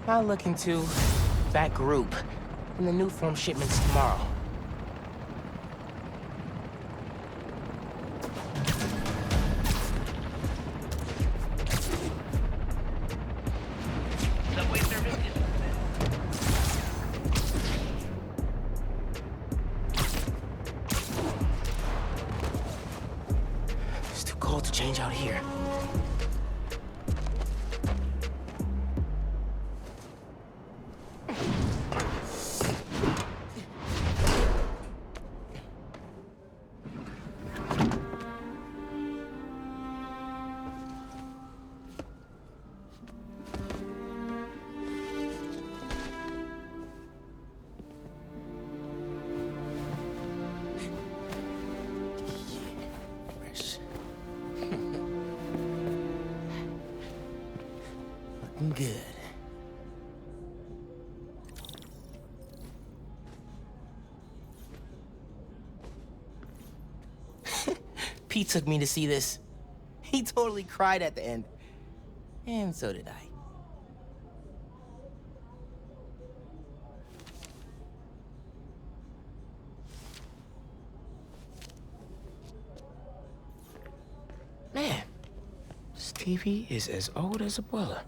I'll look into that group and the new form shipments tomorrow. Subway service is It's too cold to change out here. Fresh. Looking good. Pete took me to see this. He totally cried at the end. And so did I. Man, this TV is as old as Abuela.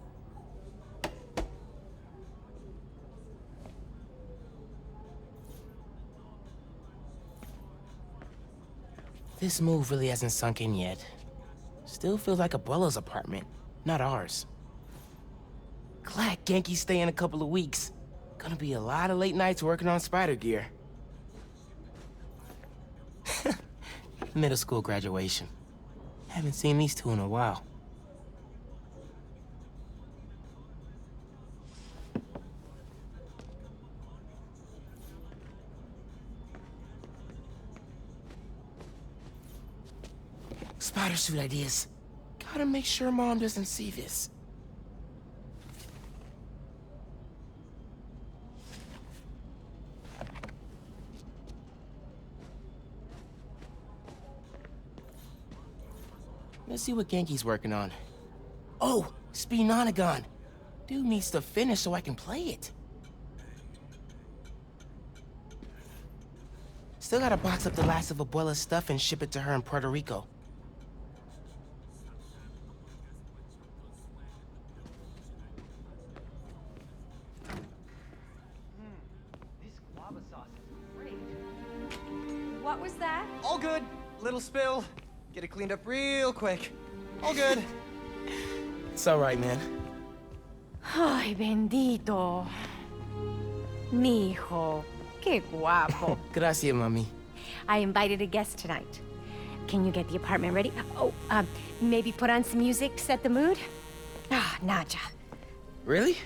This move really hasn't sunk in yet. Still feels like Abuela's apartment, not ours. Glad Genki's staying a couple of weeks. Gonna be a lot of late nights working on spider gear. Middle school graduation. Haven't seen these two in a while. Spider suit ideas. Gotta make sure Mom doesn't see this. Let's see what Genki's working on. Oh, Speed-Nonagon. Dude needs to finish so I can play it. Still gotta box up the last of Abuela's stuff and ship it to her in Puerto Rico. This guava sauce is great. What was that? All good. Little spill. Get it cleaned up real quick. All good. It's all right, man. Ay, bendito. Mi hijo. Qué guapo. Gracias, mami. I invited a guest tonight. Can you get the apartment ready? Oh, maybe put on some music to set the mood? Ah, Naja. Really?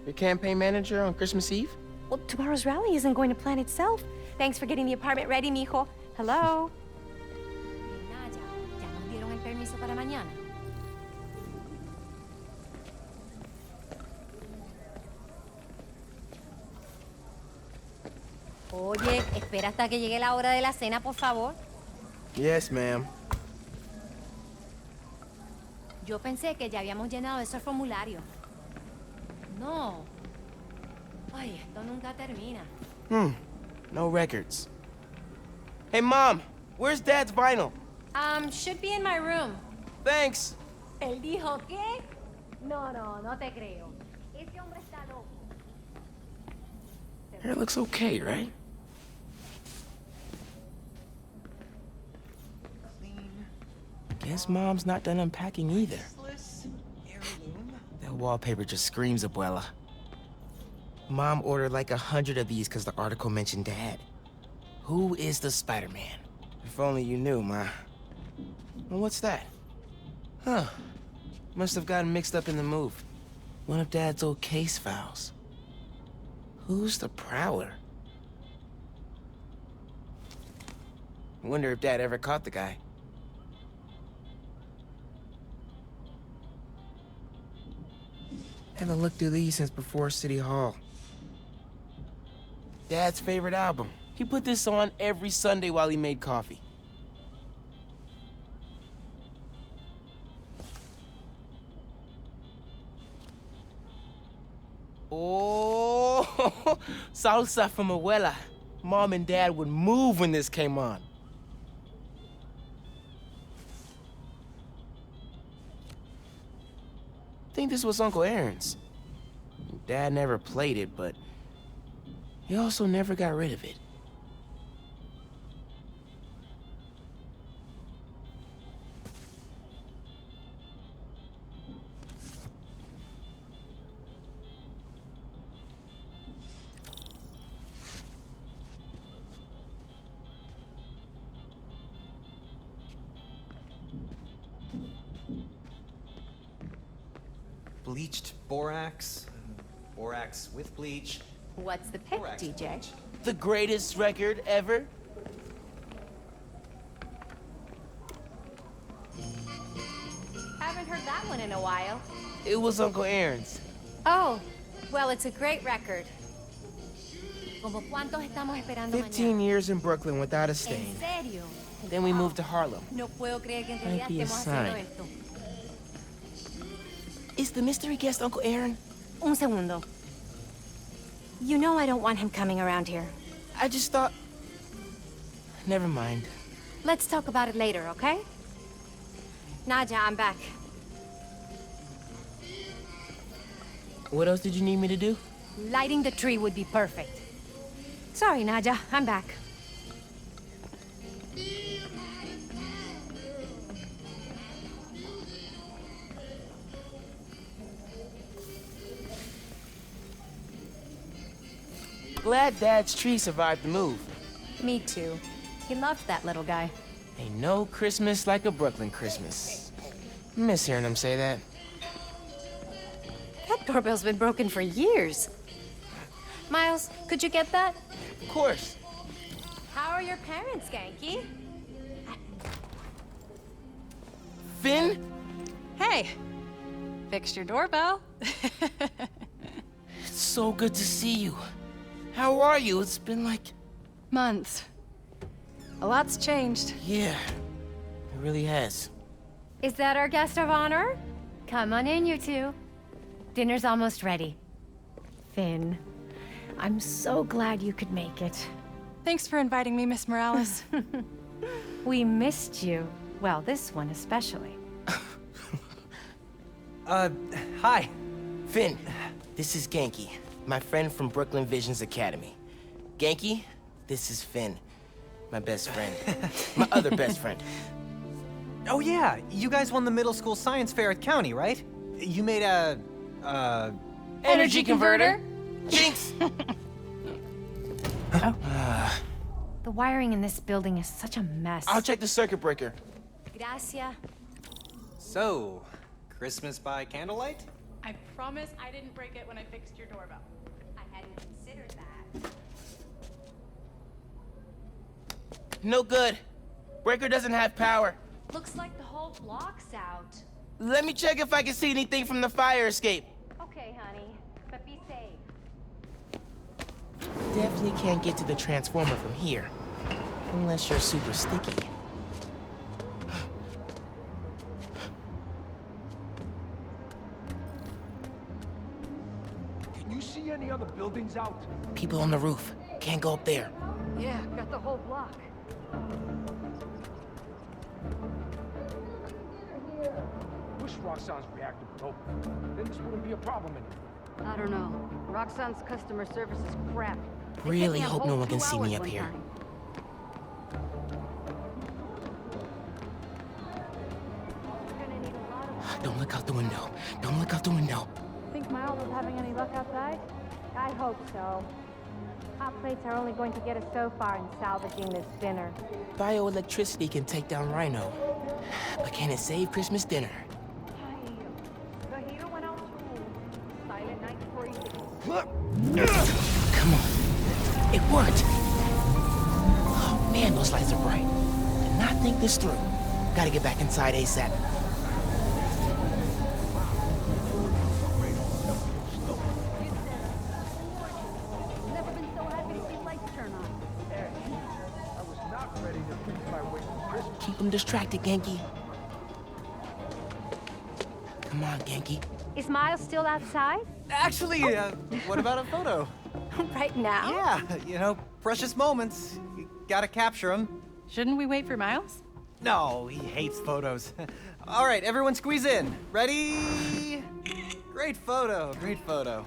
Your campaign manager on Christmas Eve? Well, tomorrow's rally isn't going to plan itself. Thanks for getting the apartment ready, mijo. Hello? Naja, ya nos dieron el permiso para mañana. Oye, espera hasta que llegue la hora de la cena, por favor. Yes, ma'am. Yo pensé que ya habíamos llenado ese formulario. No. Ay, esto nunca termina. No records. Hey, Mom, where's Dad's vinyl? Should be in my room. Thanks. ¿Él dijo qué? No, no te creo. Ese hombre está loco. Hair looks okay, right? Clean. Guess Mom's not done unpacking either. Useless. Heirloom. That wallpaper just screams Abuela. Mom ordered like 100 of these because the article mentioned Dad. Who is the Spider-Man? If only you knew, Ma. Well, what's that? Huh. Must have gotten mixed up in the move. One of Dad's old case files. Who's the Prowler? Wonder if Dad ever caught the guy. Haven't looked through these since before City Hall. Dad's favorite album. He put this on every Sunday while he made coffee. Oh, salsa from abuela. Mom and Dad would move when this came on. I think this was Uncle Aaron's. Dad never played it, but he also never got rid of it. Bleached borax, borax with bleach, What's the pick, borax DJ? bleach. The greatest record ever? Haven't heard that one in a while. It was Uncle Aaron's. Oh, well, it's a great record. ¿Como cuántos estamos esperando 15 years in Brooklyn without a mañana? stain. ¿En serio? Then we moved to Harlem. No puedo creer que en Might realidad be a estemos haciendo sign. esto. Is the mystery guest Uncle Aaron? Un segundo. You know I don't want him coming around here. I just thought... Never mind. Let's talk about it later, okay? Nadja, I'm back. What else did you need me to do? Lighting the tree would be perfect. Sorry, Nadja, I'm back. Glad Dad's tree survived the move. Me too. He loved that little guy. Ain't no Christmas like a Brooklyn Christmas. Miss hearing him say that. That doorbell's been broken for years. Miles, could you get that? Of course. How are your parents, Genki? Finn? Hey, fixed your doorbell. It's so good to see you. How are you? It's been like... Months. A lot's changed. Yeah, it really has. Is that our guest of honor? Come on in, you two. Dinner's almost ready. Finn, I'm so glad you could make it. Thanks for inviting me, Miss Morales. We missed you. Well, this one especially. Hi. Finn, this is Genki, my friend from Brooklyn Visions Academy. Genki, this is Finn, my best friend. My other best friend. Oh yeah, you guys won the middle school science fair at County, right? You made a, Energy converter? Jinx! The wiring in this building is such a mess. I'll check the circuit breaker. Gracias. So, Christmas by candlelight? I promise I didn't break it when I fixed your doorbell. I hadn't considered that. No good. Breaker doesn't have power. Looks like the whole block's out. Let me check if I can see anything from the fire escape. Okay, honey, but be safe. Definitely can't get to the transformer from here. Unless you're super sticky. Can you see any other buildings out? People on the roof. Can't go up there. Yeah, got the whole block. Wish Roxanne's reactor would open. Then this wouldn't be a problem anymore. I don't know. Roxxon's customer service is crap. They Really kept me on hope no hold one can 2 see me hours up one here. time. We're gonna need a lot of... Don't look out the window. Don't look out the window. Think Miles is having any luck outside? I hope so. Hot plates are only going to get us so far in salvaging this dinner. Bioelectricity can take down Rhino. But can it save Christmas dinner? The heater went out too. Silent night freezing. Come on. It worked. Oh man, those lights are bright. Did not think this through. Gotta get back inside ASAP. Never been so happy to see lights turn on. I was not ready to think my way through Christmas. Keep them distracted, Genki. Come on, Genki. Is Miles still outside? Actually, what about a photo? Right now? Yeah, precious moments. You gotta capture them. Shouldn't we wait for Miles? No, he hates photos. All right, everyone squeeze in. Ready? Great photo, great photo.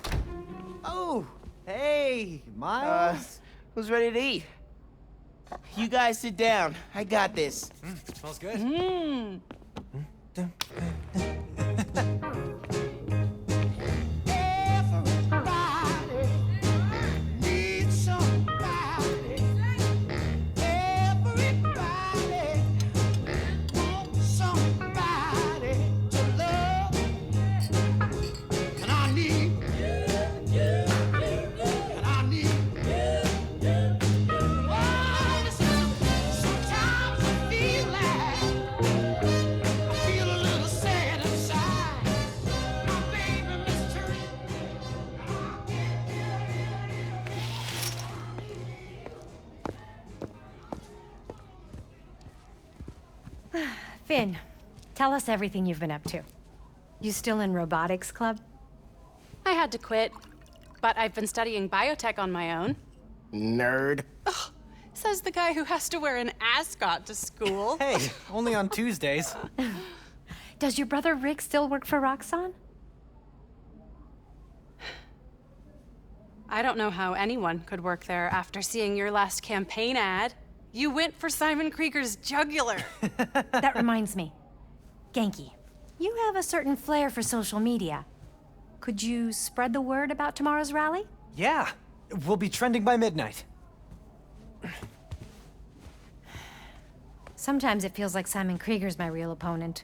Oh, hey, Miles. Who's ready to eat? You guys sit down. I got this. Smells good. Finn, tell us everything you've been up to. You still in robotics club? I had to quit, but I've been studying biotech on my own. Nerd. Says the guy who has to wear an ascot to school. Hey, only on Tuesdays. Does your brother Rick still work for Roxxon? I don't know how anyone could work there after seeing your last campaign ad. You went for Simon Krieger's jugular. That reminds me. Genki, you have a certain flair for social media. Could you spread the word about tomorrow's rally? Yeah, we'll be trending by midnight. Sometimes it feels like Simon Krieger's my real opponent.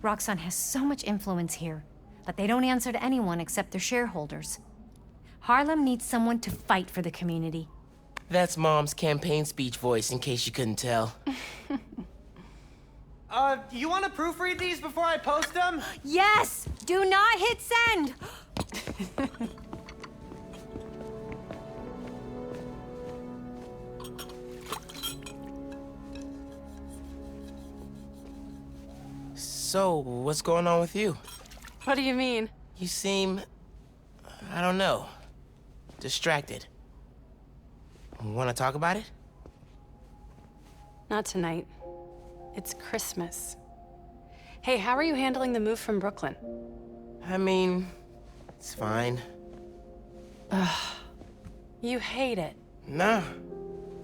Roxxon has so much influence here, but they don't answer to anyone except their shareholders. Harlem needs someone to fight for the community. That's Mom's campaign speech voice, in case you couldn't tell. You want to proofread these before I post them? Yes! Do not hit send! So, what's going on with you? What do you mean? You seem... I don't know. Distracted. Want to talk about it? Not tonight. It's Christmas. Hey, how are you handling the move from Brooklyn? I mean, it's fine. You hate it. Nah.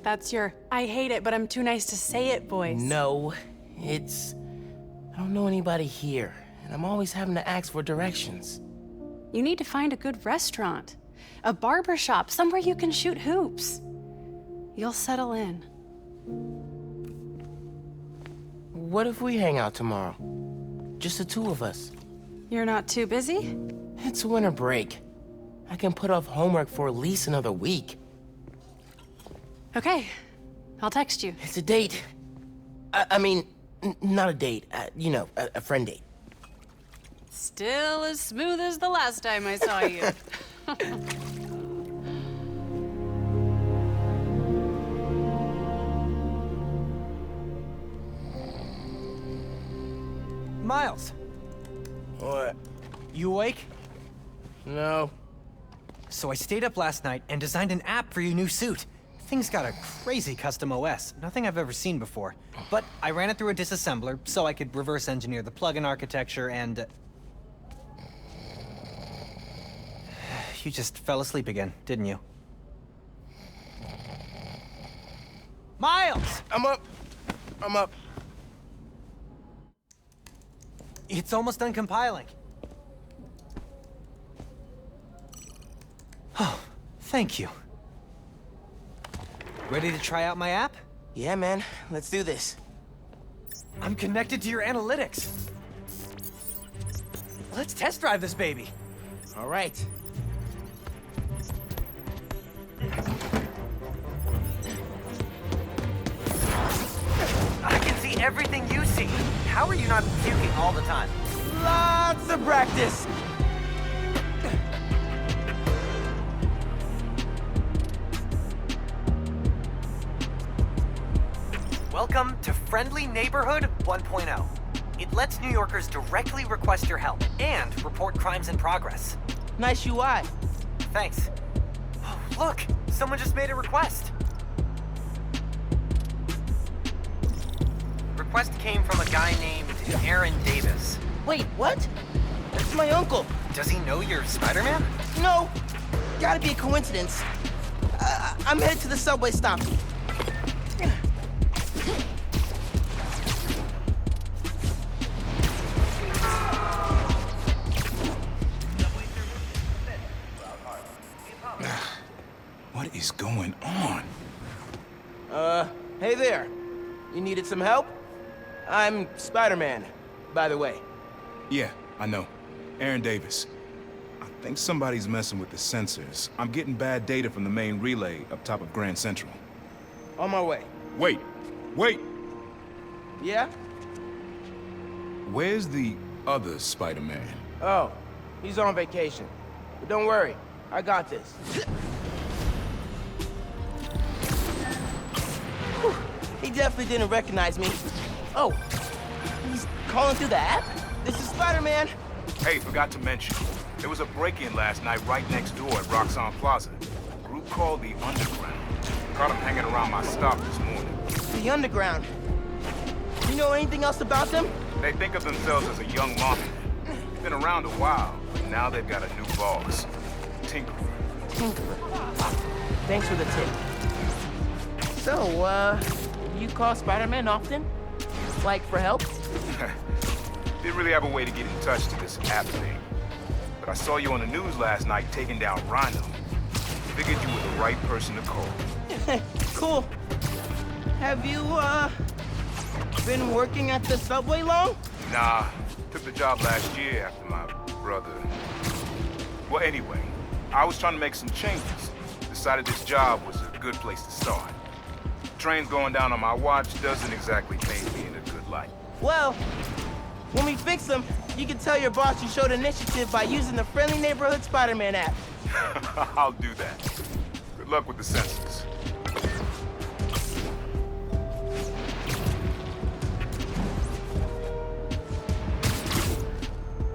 That's your I hate it, but I'm too nice to say it voice. No, it's... I don't know anybody here, and I'm always having to ask for directions. You need to find a good restaurant. A barber shop, somewhere you can shoot hoops. You'll settle in. What if we hang out tomorrow? Just the two of us. You're not too busy? It's winter break. I can put off homework for at least another week. Okay, I'll text you. It's a date. I mean, not a date. A friend date. Still as smooth as the last time I saw you. Miles, What? you awake? No. So I stayed up last night and designed an app for your new suit. Thing's got a crazy custom OS, nothing I've ever seen before. But I ran it through a disassembler so I could reverse engineer the plugin architecture and... You just fell asleep again, didn't you? Miles! I'm up. I'm up. It's almost done compiling. Oh, thank you. Ready to try out my app? Yeah, man. Let's do this. I'm connected to your analytics. Let's test drive this baby. All right. I can see everything you see. How are you not puking all the time? Lots of practice. Welcome to Friendly Neighborhood 1.0. It lets New Yorkers directly request your help and report crimes in progress. Nice UI. Thanks. Oh, look! Someone just made a request. Request came from a guy named Aaron Davis. Wait, what? That's my uncle. Does he know you're Spider-Man? No, gotta be a coincidence. I'm headed to the subway stop. What is going on? Hey there. You needed some help? I'm Spider-Man, by the way. Yeah, I know. Aaron Davis. I think somebody's messing with the sensors. I'm getting bad data from the main relay up top of Grand Central. On my way. Wait! Wait! Yeah? Where's the other Spider-Man? Oh, he's on vacation. But don't worry, I got this. Whew, he definitely didn't recognize me. Oh, he's calling through the app? This is Spider-Man. Hey, forgot to mention. There was a break-in last night right next door at Roxxon Plaza. A group called the Underground. Caught them hanging around my stop this morning. The Underground. You know anything else about them? They think of themselves as a young mafia. Been around a while, but now they've got a new boss. Tinkerer. Thanks for the tip. So, you call Spider-Man often? Like, for help? Didn't really have a way to get in touch to this app thing. But I saw you on the news last night taking down Rhino. Figured you were the right person to call. Cool. Have you, been working at the subway long? Nah, took the job last year after my brother. Well, anyway, I was trying to make some changes. Decided this job was a good place to start. Trains going down on my watch doesn't exactly paint me in a good light. Well, when we fix them, you can tell your boss you showed initiative by using the Friendly Neighborhood Spider-Man app. I'll do that. Good luck with the sensors.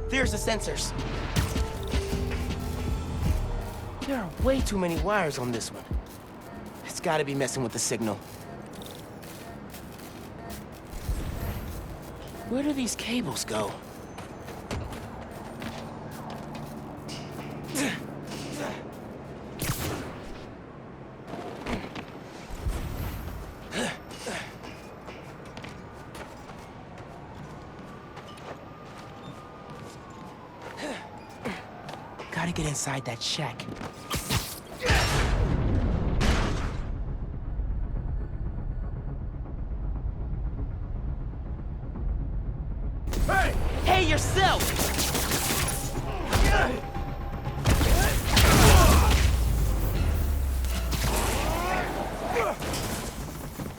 There's the sensors. There are way too many wires on this one. It's gotta be messing with the signal. Where do these cables go? Gotta get inside that shack. Hey! Hey, yourself!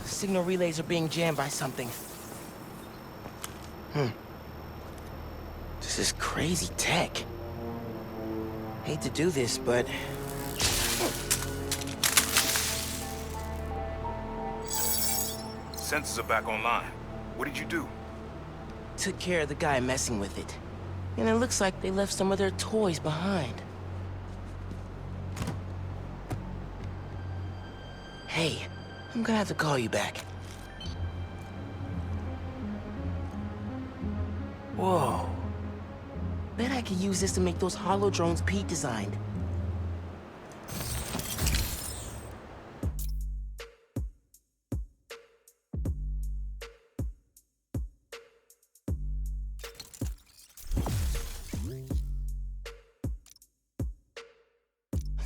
Signal relays are being jammed by something. This is crazy tech. Hate to do this, but... Sensors are back online. What did you do? Took care of the guy messing with it. And it looks like they left some of their toys behind. Hey, I'm gonna have to call you back. Whoa. Bet I could use this to make those holo drones Pete designed.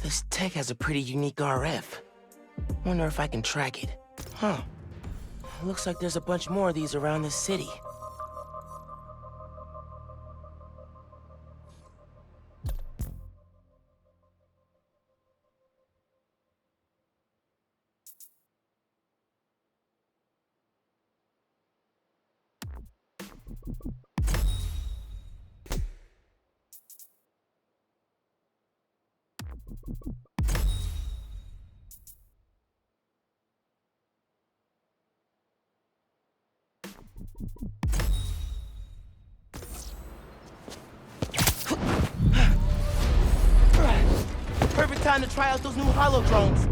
This tech has a pretty unique RF. Wonder if I can track it. Huh. Looks like there's a bunch more of these around this city. time to try out those new holo drones.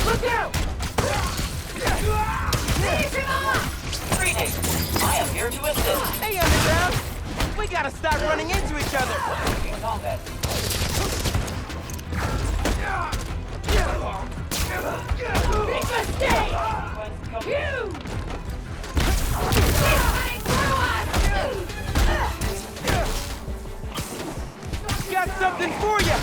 Look out! Greetings. I am here to assist. Hey, Underground! We gotta stop running into each other! Combat. Big mistake! You! Got something for you!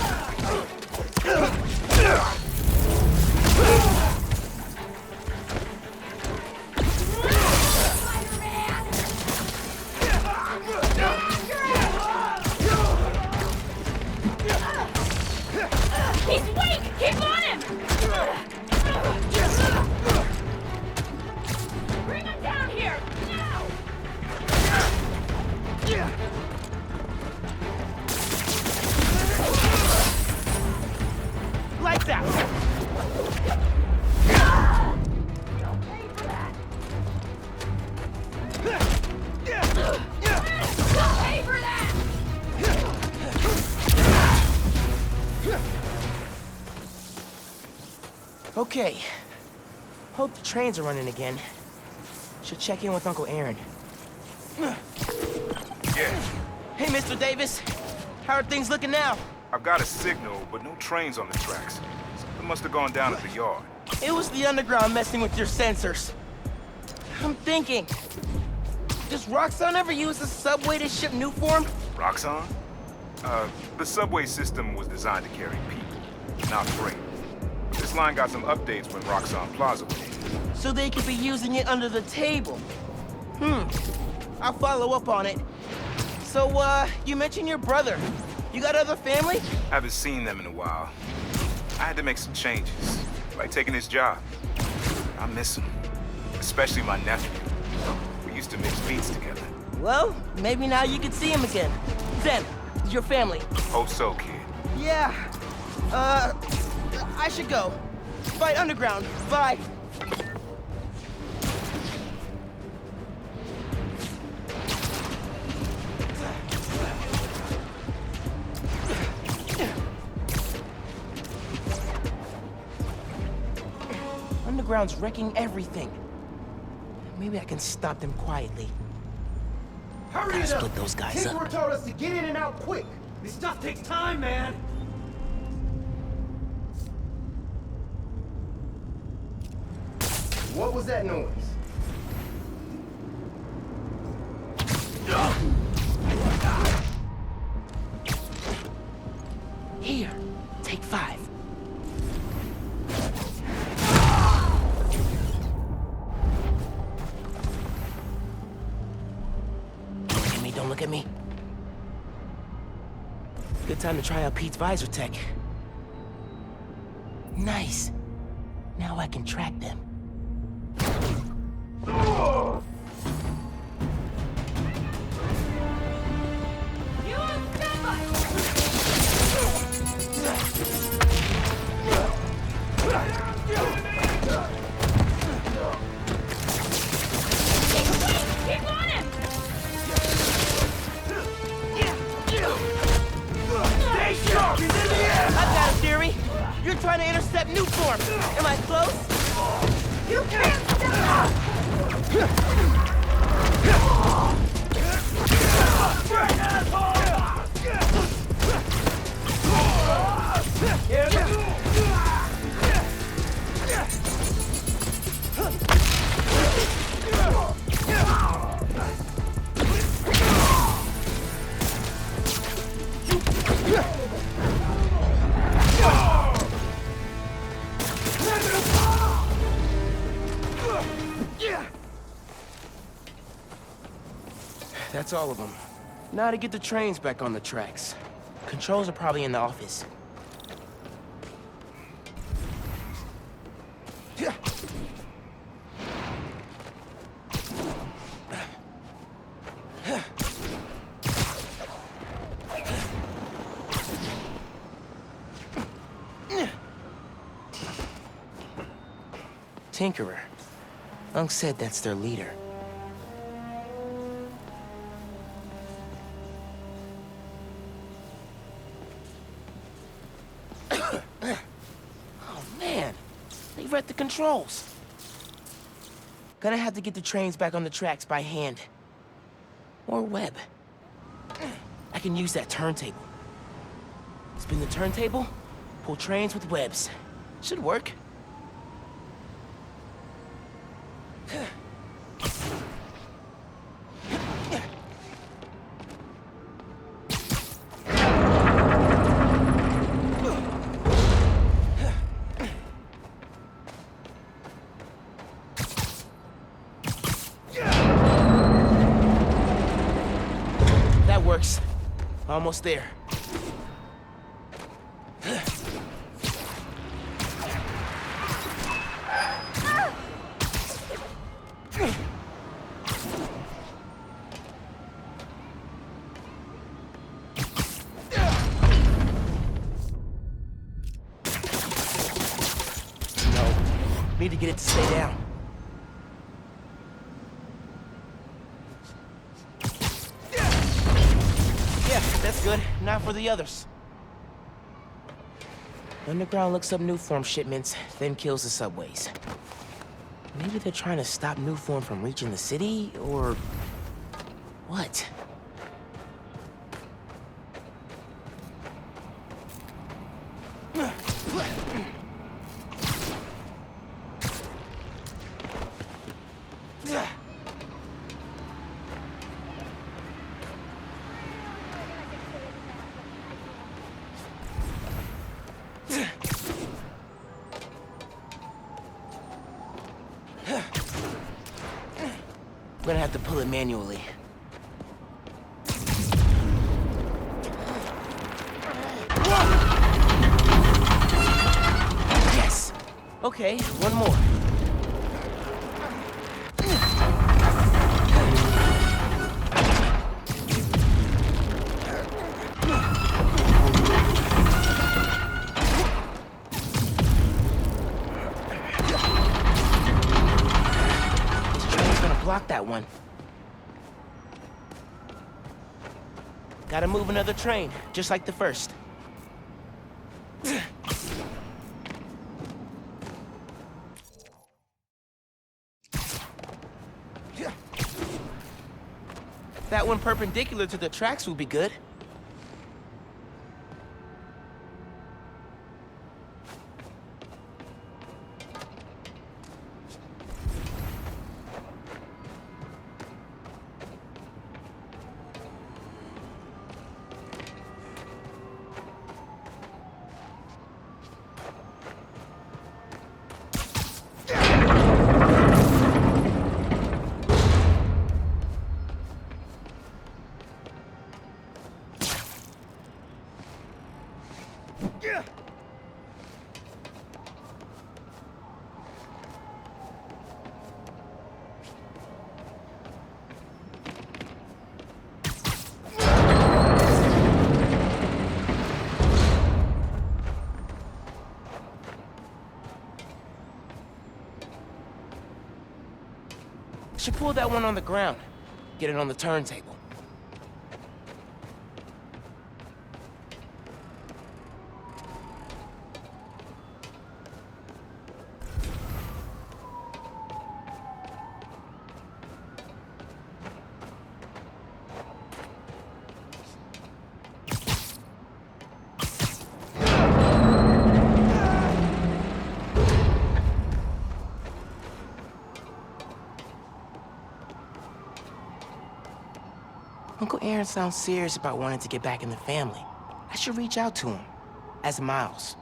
He's weak! Keep on him! Bring him down here! Now! Lights out! Pay for that! Okay. Hope the trains are running again. Should check in with Uncle Aaron. Yeah, Hey, Mr. Davis. How are things looking now? I've got a signal, but no trains on the tracks. Something must have gone down at the yard. It was the Underground messing with your sensors. I'm thinking, does Roxxon ever use the subway to ship new form? Roxxon? The subway system was designed to carry people, not freight. This line got some updates when Roxxon Plaza went in. So they could be using it under the table. I'll follow up on it. So, you mentioned your brother. You got other family? Haven't seen them in a while. I had to make some changes, like taking this job. I miss him, especially my nephew. We used to mix beats together. Well, maybe now you can see him again. Zen, your family. Hope so, kid. Yeah. I should go. Fight Underground. Bye. Underground's wrecking everything. Maybe I can stop them quietly. Hurry Gotta it up! split those guys Tinkerer up. told us to get in and out quick. This stuff takes time, man. What was that noise? Here, take 5. Don't look at me, don't look at me. Good time to try out Pete's visor tech. Nice. Now I can track them. Keep on him! Stay sharp! He's in the air! I've got a theory. You're trying to intercept new form. Am I close? You can't stop! That's all of them. Now to get the trains back on the tracks. Controls are probably in the office. Tinkerer. Unc said that's their leader. the controls. Gonna have to get the trains back on the tracks by hand. Or web. I can use that turntable. Spin the turntable, pull trains with webs. Should work. That works. Almost there. Need to get it to stay down. Yeah, that's good. Now for the others. Underground looks up Nuform shipments, then kills the subways. Maybe they're trying to stop Nuform from reaching the city, or... what? I'm gonna have to pull it manually. Yes! Okay, one more. Block that one. Gotta move another train, just like the first. That one perpendicular to the tracks will be good. Should pull that one on the ground. Get it on the turntable. Uncle Aaron sounds serious about wanting to get back in the family. I should reach out to him. As Miles.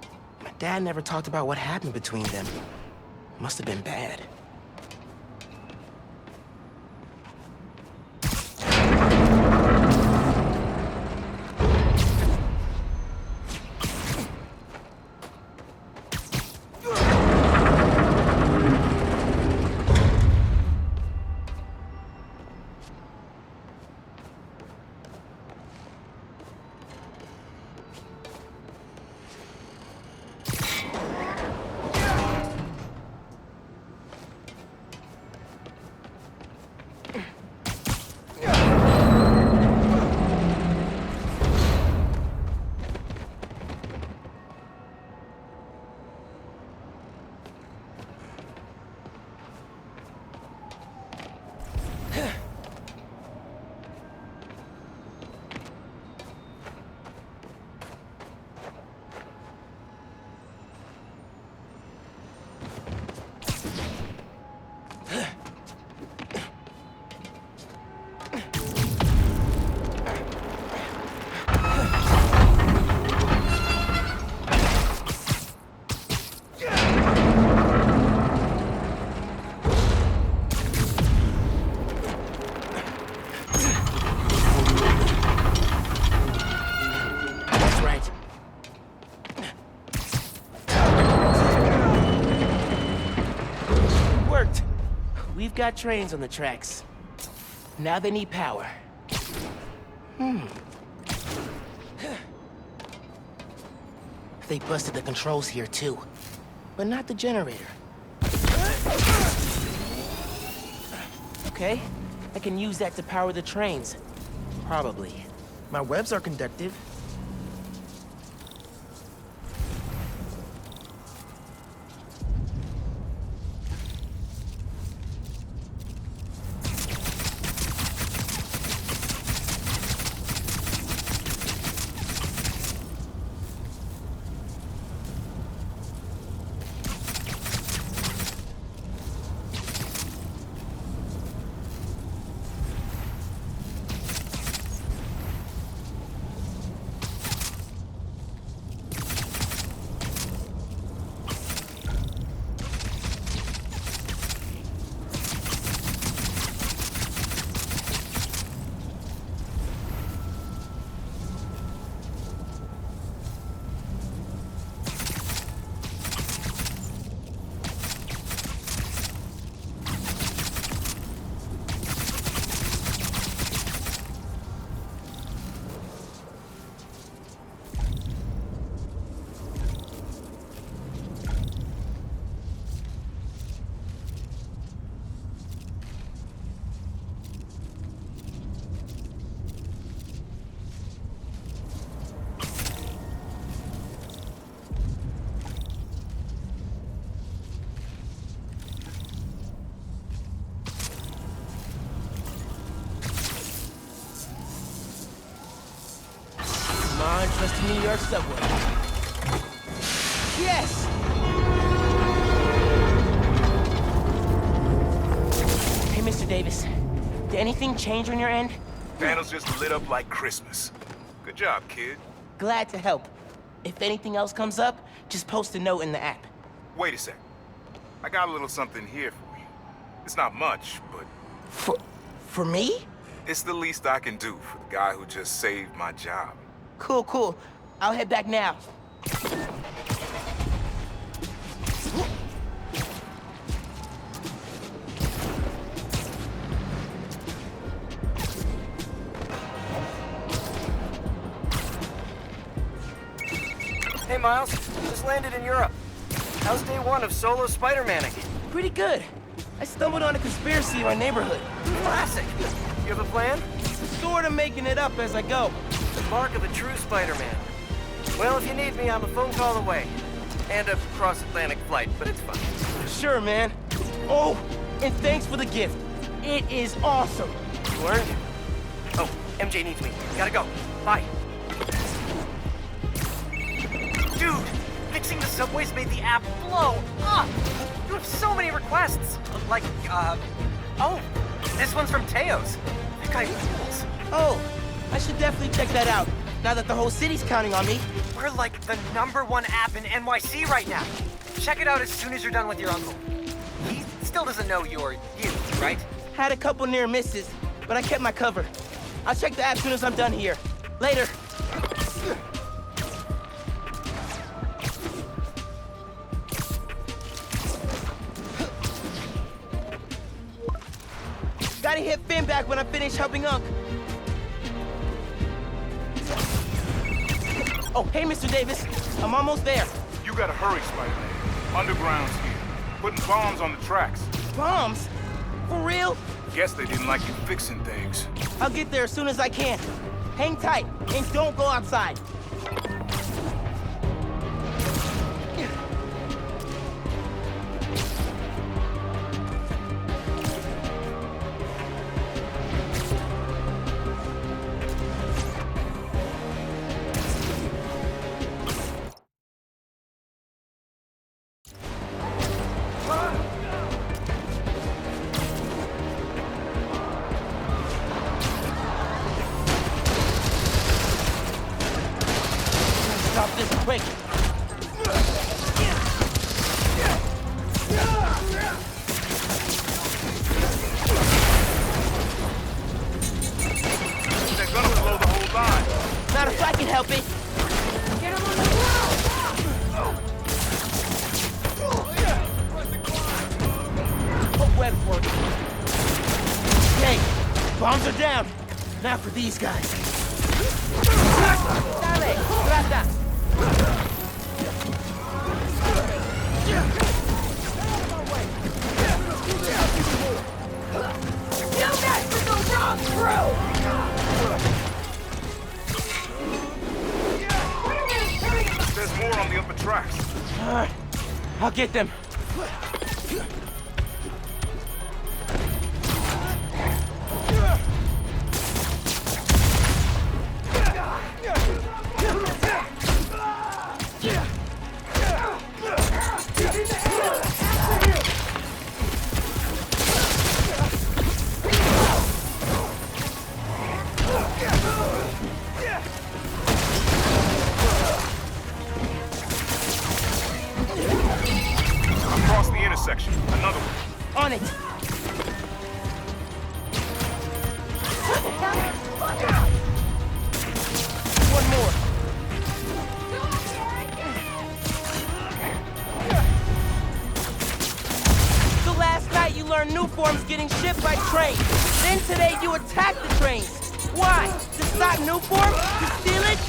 My dad never talked about what happened between them. Must have been bad. got trains on the tracks. Now they need power. They busted the controls here too, but not the generator. Okay, I can use that to power the trains. Probably. My webs are conductive. Trust the New York subway. Yes! Hey, Mr. Davis. Did anything change on your end? Panels just lit up like Christmas. Good job, kid. Glad to help. If anything else comes up, just post a note in the app. Wait a sec. I got a little something here for you. It's not much, but For me? it's the least I can do for the guy who just saved my job. Cool, cool. I'll head back now. Hey, Miles. Just landed in Europe. How's day one of solo Spider-Manning? Pretty good. I stumbled on a conspiracy in our neighborhood. Classic. You have a plan? Sort of making it up as I go. The mark of a true Spider-Man. Well, if you need me, I'm a phone call away. And a cross-Atlantic flight, but it's fine. Sure, man. Oh, and thanks for the gift. It is awesome. You earned it. Oh, MJ needs me. Gotta go. Bye. Dude, fixing the subways made the app blow up. You have so many requests. Like, oh, this one's from Teos. That guy rules. Oh, I should definitely check that out, now that the whole city's counting on me. We're like the #1 app in NYC right now. Check it out as soon as you're done with your uncle. He still doesn't know you're you, right? Had a couple near misses, but I kept my cover. I'll check the app as soon as I'm done here. Later. Gotta hit Finn back when I finish helping Unc. Oh, hey, Mr. Davis. I'm almost there. You gotta hurry, Spider-Man. Underground's here. Putting bombs on the tracks. Bombs? For real? Guess they didn't like you fixing things. I'll get there as soon as I can. Hang tight and don't go outside. Stop this quick. They're gonna blow the whole line. Not if I can help it. Get him on the ground! Hope web's working. Bombs are down. Now for these guys. Dale, trata. You guys are the wrong crew! There's more on the upper tracks. Alright, I'll get them. Across the intersection. Another one. On it. One more. So last night you learned new forms getting shipped by train. Then today you attack the trains. Why? To stop new forms? To steal it?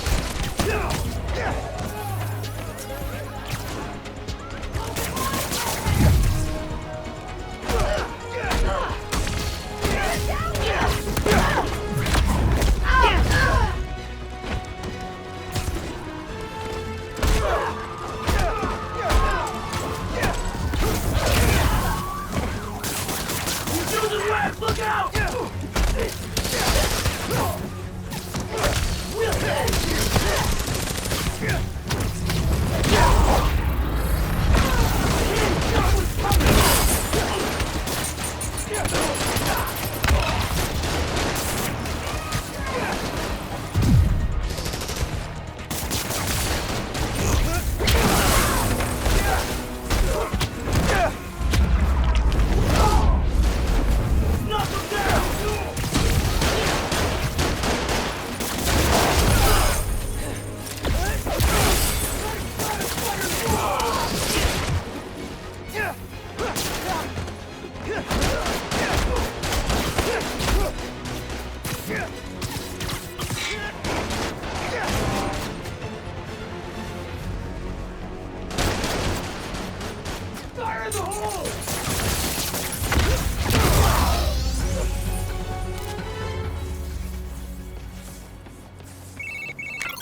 Look out!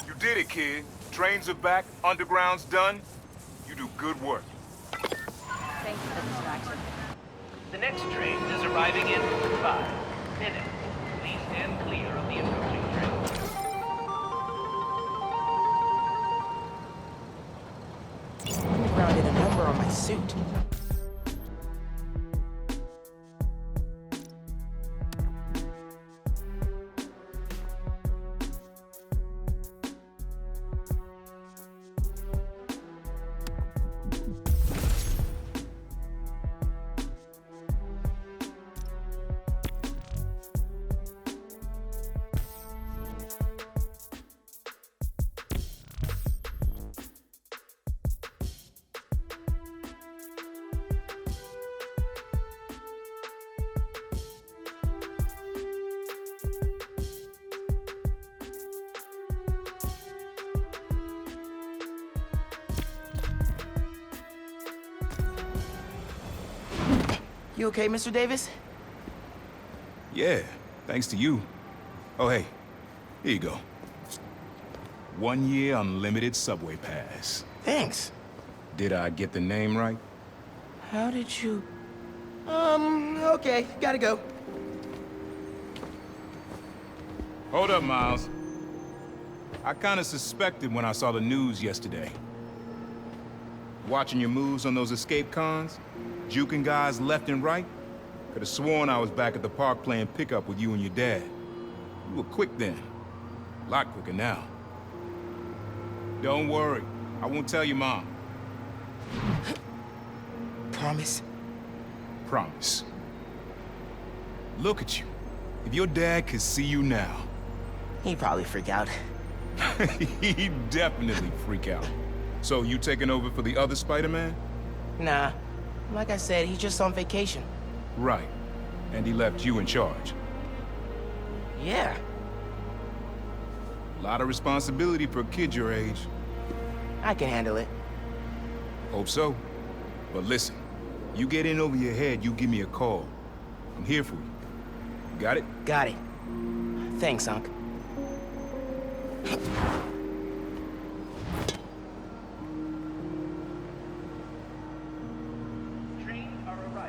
You did it, kid. Trains are back, underground's done. You do good work. Thanks for the distraction. The next train is arriving in 5 minutes. Please stand clear of the approaching train. Underground did a number on my suit. You okay, Mr. Davis? Yeah, thanks to you. Oh, hey, here you go. 1 year unlimited subway pass. Thanks. Did I get the name right? How did you... okay, gotta go. Hold up, Miles. I kinda suspected when I saw the news yesterday. Watching your moves on those escape cons, juking guys left and right, could've sworn I was back at the park playing pickup with you and your dad. You were quick then. A lot quicker now. Don't worry, I won't tell your mom. Promise? Promise. Look at you. If your dad could see you now... He'd probably freak out. He'd definitely freak out. So you taking over for the other Spider-Man? Nah. Like I said, he's just on vacation. Right. And he left you in charge. Yeah. A lot of responsibility for a kid your age. I can handle it. Hope so. But listen, you get in over your head, you give me a call. I'm here for you. Got it? Got it. Thanks, Unc.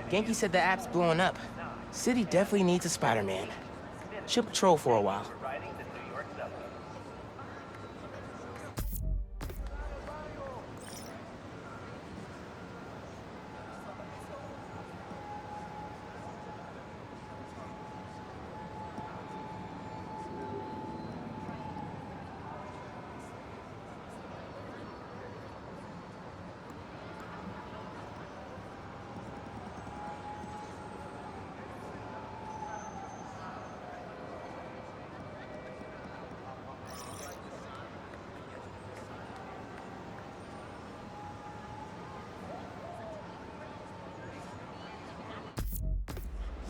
Genki said the app's blowing up. City definitely needs a Spider-Man. She'll patrol for a while.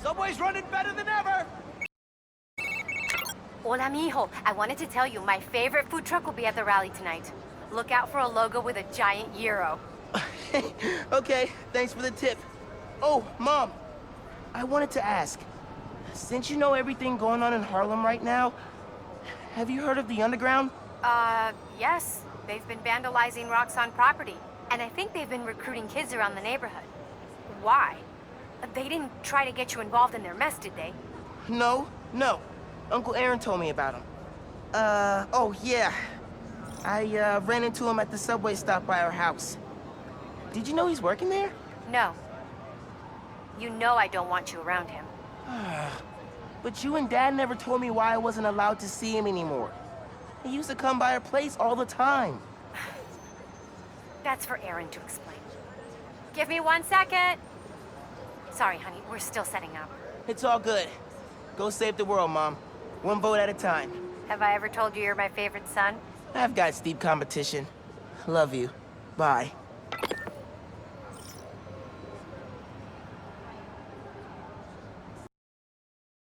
Subway's running better than ever! Hola, mijo. I wanted to tell you, my favorite food truck will be at the rally tonight. Look out for a logo with a giant gyro. Okay, thanks for the tip. Oh, Mom, I wanted to ask, since you know everything going on in Harlem right now, have you heard of the Underground? Yes. They've been vandalizing Roxxon property, and I think they've been recruiting kids around the neighborhood. Why? They didn't try to get you involved in their mess, did they? No. Uncle Aaron told me about him. Oh yeah. I ran into him at the subway stop by our house. Did you know he's working there? No. You know I don't want you around him. But you and Dad never told me why I wasn't allowed to see him anymore. He used to come by our place all the time. That's for Aaron to explain. Give me 1 second. Sorry, honey, we're still setting up. It's all good. Go save the world, Mom. One vote at a time. Have I ever told you you're my favorite son? I've got steep competition. Love you. Bye.